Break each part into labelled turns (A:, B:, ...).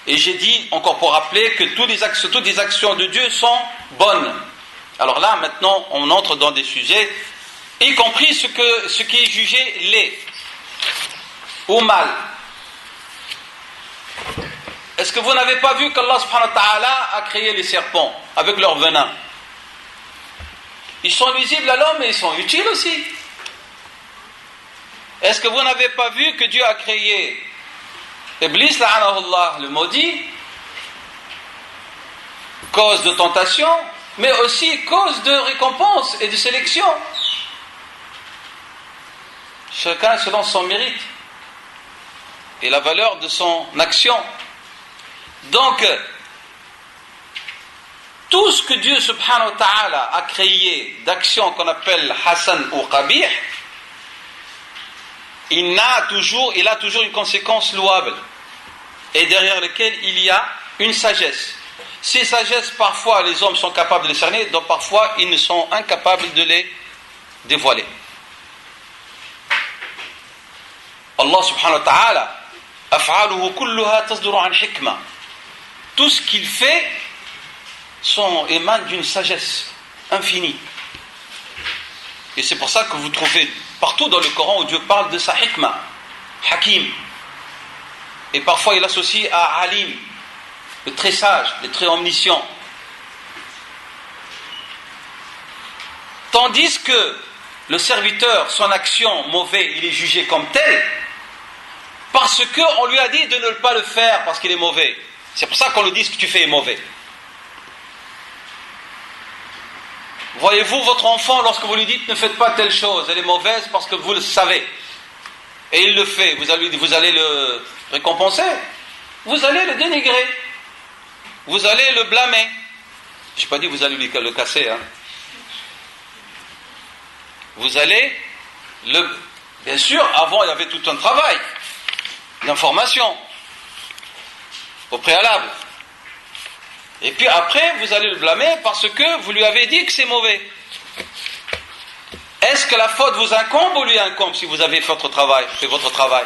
A: Et j'ai dit, encore pour rappeler, que toutes les actions de Dieu sont bonnes. Alors là, maintenant, on entre dans des sujets, y compris ce qui est jugé laid ou mal. Est-ce que vous n'avez pas vu qu'Allah subhanahu wa ta'ala a créé les serpents avec leur venin? Ils sont nuisibles à l'homme et ils sont utiles aussi. Est-ce que vous n'avez pas vu que Dieu a créé Iblis, la'anahullah, le maudit, cause de tentation, mais aussi cause de récompense et de sélection. Chacun selon son mérite et la valeur de son action. Donc, tout ce que Dieu subhanahu wa ta'ala a créé d'actions qu'on appelle Hassan ou Qabih, il a toujours une conséquence louable et derrière laquelle il y a une sagesse. Ces sagesses, parfois les hommes sont capables de les cerner, donc parfois ils ne sont incapables de les dévoiler. Allah subhanahu wa ta'ala, af'aluhu kulluha tasduru an hikma. Tout ce qu'il fait émane d'une sagesse infinie. Et c'est pour ça que vous trouvez partout dans le Coran où Dieu parle de sa hikma, hakim. Et parfois il associe à alim, le très sage, le très omniscient. Tandis que le serviteur, son action mauvaise, il est jugé comme tel parce qu'on lui a dit de ne pas le faire parce qu'il est mauvais. C'est pour ça qu'on lui dit ce que tu fais est mauvais. Voyez-vous votre enfant, lorsque vous lui dites ne faites pas telle chose, elle est mauvaise parce que vous le savez, et il le fait, vous allez le récompenser, vous allez le dénigrer, vous allez le blâmer. Je n'ai pas dit vous allez le casser, hein. Vous allez le... Bien sûr, avant il y avait tout un travail d'information au préalable. Et puis après, vous allez le blâmer parce que vous lui avez dit que c'est mauvais. Est-ce que la faute vous incombe ou lui incombe si vous avez fait votre travail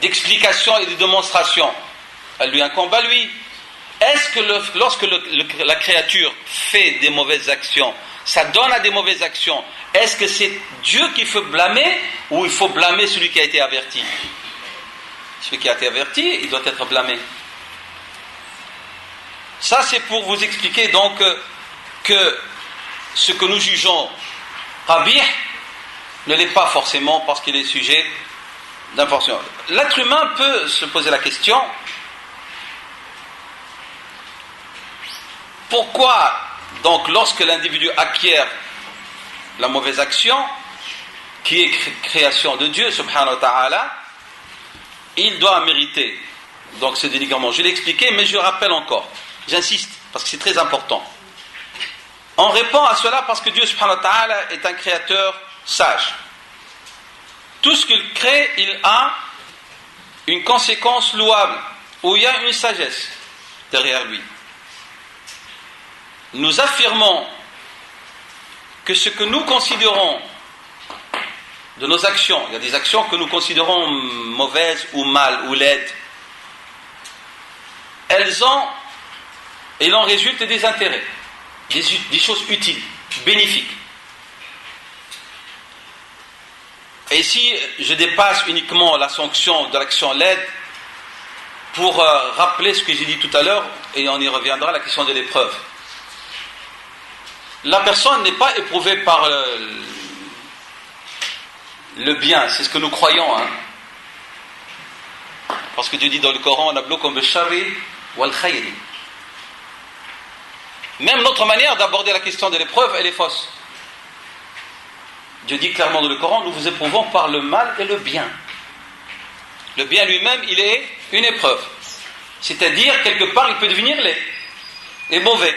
A: d'explication et de démonstration? Elle lui incombe à lui. Est-ce que lorsque la créature fait des mauvaises actions, ça donne à des mauvaises actions, est-ce que c'est Dieu qu'il faut blâmer ou il faut blâmer celui qui a été averti? Celui qui a été averti, il doit être blâmé. Ça, c'est pour vous expliquer donc que ce que nous jugeons qabih ne l'est pas forcément parce qu'il est sujet d'information. L'être humain peut se poser la question: pourquoi donc lorsque l'individu acquiert la mauvaise action qui est création de Dieu subhanahu wa ta'ala, il doit mériter donc ce dénigrement? Je l'ai expliqué, mais je rappelle encore. J'insiste, parce que c'est très important. On répond à cela parce que Dieu subhanahu wa ta'ala est un créateur sage. Tout ce qu'il crée, il a une conséquence louable, où il y a une sagesse derrière lui. Nous affirmons que ce que nous considérons de nos actions, il y a des actions que nous considérons mauvaises ou mal ou laides, il en résulte des intérêts, des choses utiles, bénéfiques. Et ici, je dépasse uniquement la sanction de l'action laide pour rappeler ce que j'ai dit tout à l'heure, et on y reviendra, la question de l'épreuve. La personne n'est pas éprouvée par le bien, c'est ce que nous croyons, hein. Parce que Dieu dit dans le Coran, nabluukum bish-sharri wal khayri. Même notre manière d'aborder la question de l'épreuve, elle est fausse. Dieu dit clairement dans le Coran, nous vous éprouvons par le mal et le bien. Le bien lui-même, il est une épreuve. C'est-à-dire, quelque part, il peut devenir laid et mauvais.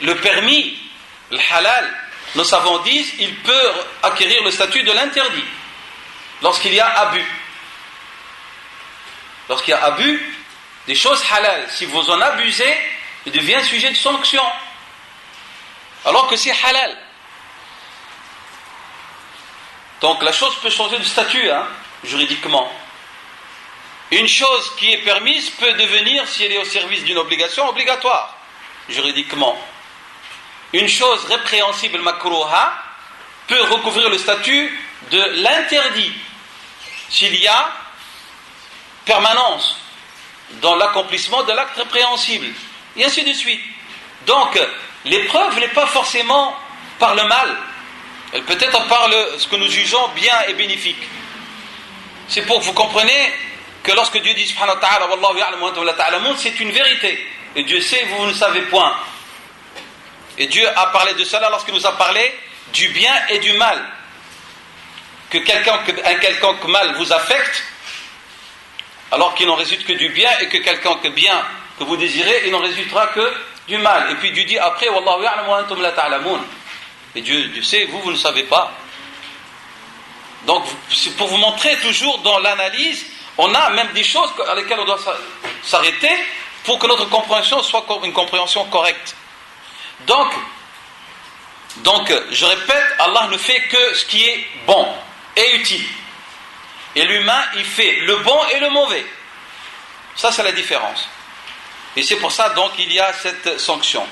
A: Le permis, le halal, nos savants disent, il peut acquérir le statut de l'interdit lorsqu'il y a abus. Lorsqu'il y a abus des choses halal, si vous en abusez, il devient sujet de sanction. Alors que c'est halal. Donc la chose peut changer de statut, hein, juridiquement. Une chose qui est permise peut devenir, si elle est au service d'une obligation, obligatoire, juridiquement. Une chose répréhensible, makrouha, peut recouvrir le statut de l'interdit, s'il y a permanence dans l'accomplissement de l'acte répréhensible, et ainsi de suite. Donc, l'épreuve n'est pas forcément par le mal, elle peut être par ce que nous jugeons bien et bénéfique. C'est pour que vous compreniez que lorsque Dieu dit subhanahu wa ta'ala wallahu ya'lamu wa antum la ta'lamun, c'est une vérité, et Dieu sait, vous ne savez point. Et Dieu a parlé de cela lorsqu'il nous a parlé du bien et du mal. Que un quelconque mal vous affecte, alors qu'il n'en résulte que du bien, et que quelconque bien que vous désirez, il n'en résultera que du mal. Et puis Dieu dit après wallahu ya'lamu wa antum la ta'lamun. Et Dieu sait, vous ne savez pas. Donc c'est pour vous montrer toujours dans l'analyse, on a même des choses à lesquelles on doit s'arrêter pour que notre compréhension soit une compréhension correcte. Donc, je répète, Allah ne fait que ce qui est bon et utile. Et l'humain, il fait le bon et le mauvais. Ça, c'est la différence. Et c'est pour ça, donc, il y a cette sanction.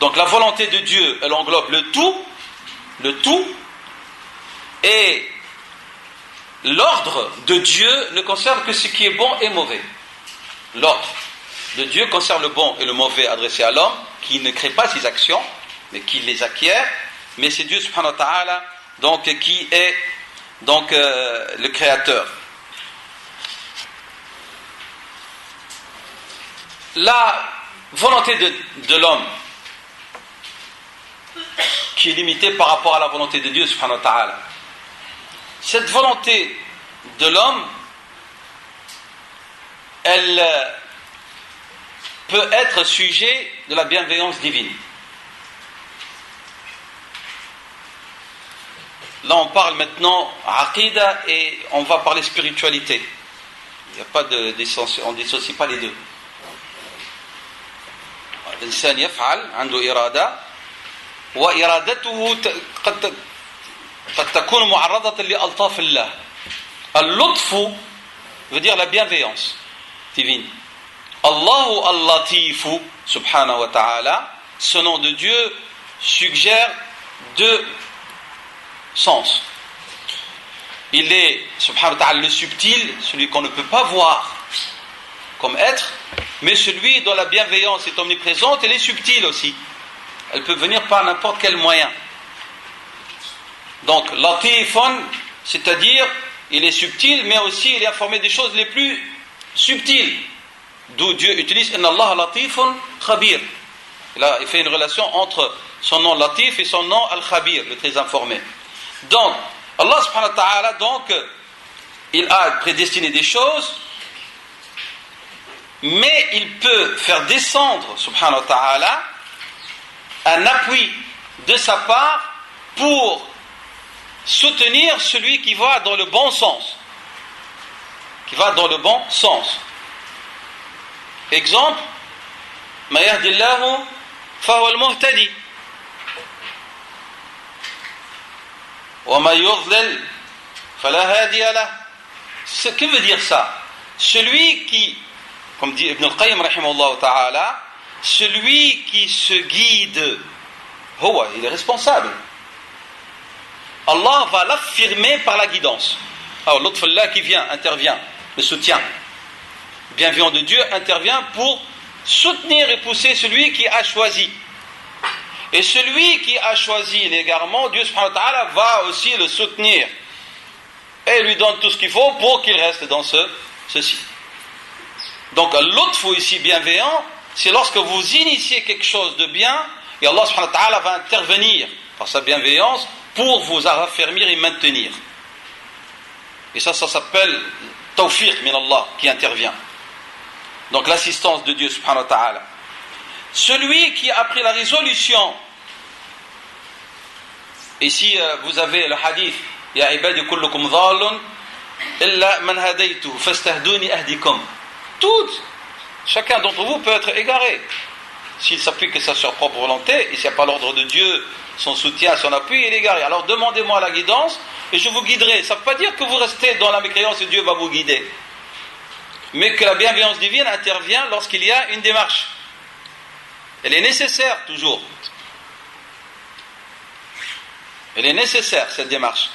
A: Donc, la volonté de Dieu, elle englobe le tout, et l'ordre de Dieu ne concerne que ce qui est bon et mauvais. L'ordre de Dieu concerne le bon et le mauvais adressé à l'homme, qui ne crée pas ses actions, mais qui les acquiert. Mais c'est Dieu subhanahu wa ta'ala donc, qui est donc, le créateur. La volonté de l'homme, qui est limitée par rapport à la volonté de Dieu subhanahu wa ta'ala, cette volonté de l'homme, elle peut être sujet de la bienveillance divine. Là, on parle maintenant aqida et on va parler spiritualité. Il n'y a pas on ne dissocie pas les deux. الإنسان يفعل عنده إرادة وإرادته قد تكون معرضة لألطاف الله. اللطف veut dire la bienveillance divine. Allahu al-Latifu subhanahu wa ta'ala, ce nom de Dieu suggère deux sens. Il est subhanahu wa ta'ala le subtil, celui qu'on ne peut pas voir comme être, mais celui dont la bienveillance est omniprésente, elle est subtile aussi. Elle peut venir par n'importe quel moyen. Donc, latifun, c'est-à-dire, il est subtil, mais aussi il est informé des choses les plus subtiles. D'où Dieu utilise Inna Allah latifun khabir. Là, il fait une relation entre son nom latif et son nom al-khabir, le très informé. Donc, Allah subhanahu wa ta'ala, donc, il a prédestiné des choses, mais il peut faire descendre, subhanahu wa ta'ala, un appui de sa part pour soutenir celui qui va dans le bon sens. Qui va dans le bon sens. Exemple, ma yahdillahu fahuwa al-muhtadi wa ma yudlil fala hadiya lah. Ce que veut dire ça? Celui qui, comme dit Ibn al-Qayyim rahimahullah ta'ala, celui qui se guide, il est responsable. Allah va l'affirmer par la guidance. Alors l'autre Allah qui vient, intervient, le soutien. Bienveillant de Dieu intervient pour soutenir et pousser celui qui a choisi. Et celui qui a choisi l'égarement, Dieu subhanahu wa ta'ala va aussi le soutenir. Et lui donne tout ce qu'il faut pour qu'il reste dans ceci. Donc l'autre faut ici bienveillant, c'est lorsque vous initiez quelque chose de bien, et Allah subhanahu wa ta'ala va intervenir par sa bienveillance pour vous raffermir et maintenir. Et ça s'appelle tawfiq min Allah qui intervient. Donc l'assistance de Dieu subhanahu wa ta'ala. Celui qui a pris la résolution, ici vous avez le hadith, Ya ibadi kullukum dhalun illa man hadaytuhu fastahduni ahdikum. Chacun d'entre vous peut être égaré. S'il s'appuie que sur sa propre volonté, et s'il n'y a pas l'ordre de Dieu, son soutien, son appui, il est égaré. Alors demandez-moi la guidance et je vous guiderai. Ça ne veut pas dire que vous restez dans la mécréance et Dieu va vous guider. mais que la bienveillance divine intervient lorsqu'il y a une démarche. Elle est nécessaire toujours. Elle est nécessaire, cette démarche.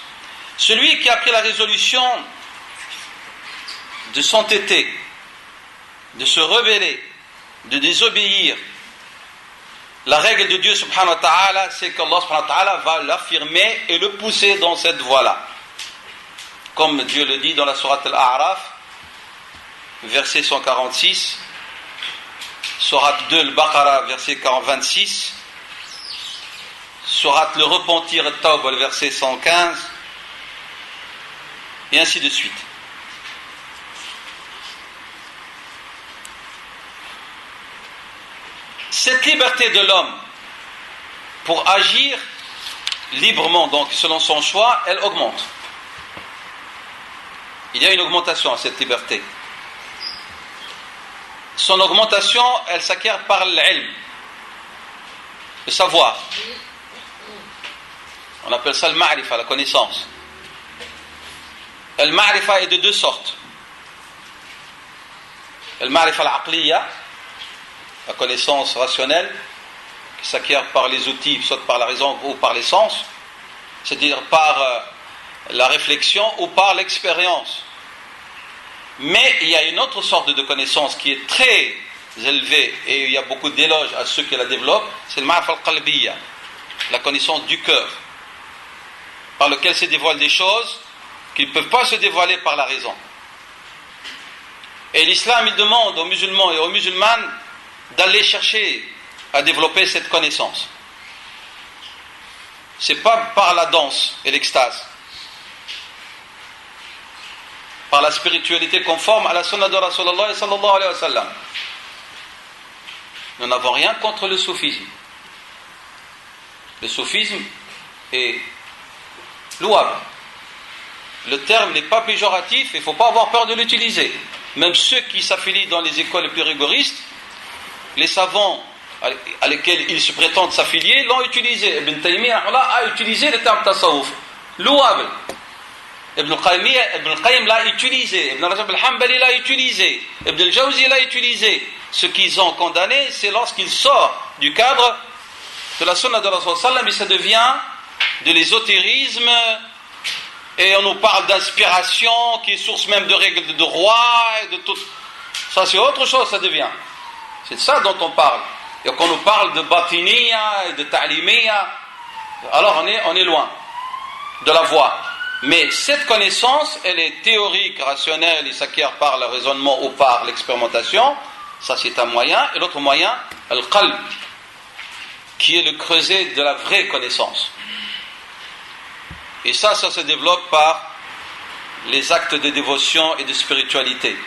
A: Celui qui a pris la résolution de s'entêter, de se rebeller, de désobéir, la règle de Dieu subhanahu wa ta'ala, c'est qu'Allah subhanahu wa ta'ala va l'affirmer et le pousser dans cette voie-là. Comme Dieu le dit dans la sourate Al-A'raf, verset 146, sourate 2 Al-Baqarah, verset 26, sourate le repentir At-Tawbah, le verset 115, et ainsi de suite. Cette liberté de l'homme pour agir librement, donc selon son choix, elle augmente. Il y a une augmentation à cette liberté. Son augmentation, elle s'acquiert par l'ilm, le savoir. On appelle ça le ma'rifa, la connaissance. Le ma'rifa est de deux sortes. Le ma'rifa al-aqliya, la connaissance rationnelle, qui s'acquiert par les outils, soit par la raison ou par les sens, c'est-à-dire par la réflexion ou par l'expérience. Mais il y a une autre sorte de connaissance qui est très élevée, et il y a beaucoup d'éloges à ceux qui la développent, c'est le ma'rifa al-qalbiyya, la connaissance du cœur, par lequel se dévoilent des choses qui ne peuvent pas se dévoiler par la raison. Et l'islam, il demande aux musulmans et aux musulmanes d'aller chercher à développer cette connaissance. C'est pas par la danse et l'extase, par la spiritualité conforme à la sunna de Rasulullah sallallahu alayhi wa sallam. Nous n'avons rien contre le soufisme. Le soufisme est louable. Le terme n'est pas péjoratif, il ne faut pas avoir peur de l'utiliser. Même ceux qui s'affilient dans les écoles les plus rigoristes, les savants à lesquels ils se prétendent s'affilier l'ont utilisé. Ibn Taymiyyah a utilisé le terme tasawwuf, louable. Ibn al-Qayyim l'a utilisé, Ibn Rajab al-Hanbali l'a utilisé, Ibn al-Jawzi l'a utilisé. Ce qu'ils ont condamné, c'est lorsqu'il sort du cadre de la sunna de Rasul sallam, et ça devient de l'ésotérisme, et on nous parle d'inspiration qui est source même de règles de droit et de tout. Ça c'est autre chose, ça devient. C'est de ça dont on parle. Et quand on nous parle de batiniya et de ta'limiyya, alors on est loin de la voie. Mais cette connaissance, elle est théorique, rationnelle, et s'acquiert par le raisonnement ou par l'expérimentation. Ça c'est un moyen. Et l'autre moyen, al-qalb, qui est le creuset de la vraie connaissance. Et ça se développe par les actes de dévotion et de spiritualité.